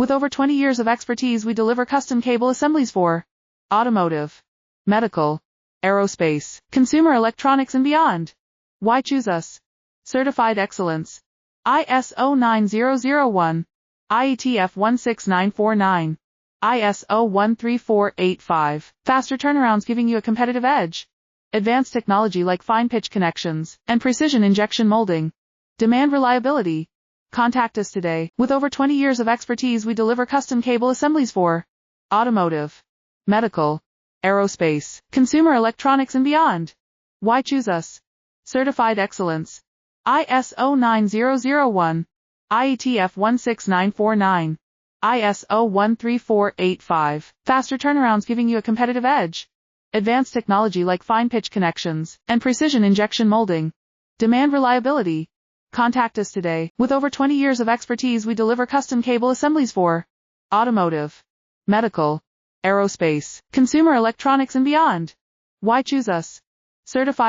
With over 20 years of expertise, we deliver custom cable assemblies for automotive, medical, aerospace, consumer electronics and beyond. Why choose us? Certified excellence. ISO 9001, IETF 16949, ISO 13485. Faster turnarounds giving you a competitive edge. Advanced technology like fine pitch connections and precision injection molding. Demand reliability. Contact us today. With over 20 years of expertise, we deliver custom cable assemblies for automotive, medical, aerospace, consumer electronics and beyond. Why choose us? Certified excellence. ISO 9001, IETF 16949, ISO 13485. Faster turnarounds giving you a competitive edge. Advanced technology like fine pitch connections and precision injection molding. Demand reliability. Contact us today. With over 20 years of expertise, we deliver custom cable assemblies for automotive, medical, aerospace, consumer electronics and beyond. Why choose us? Certified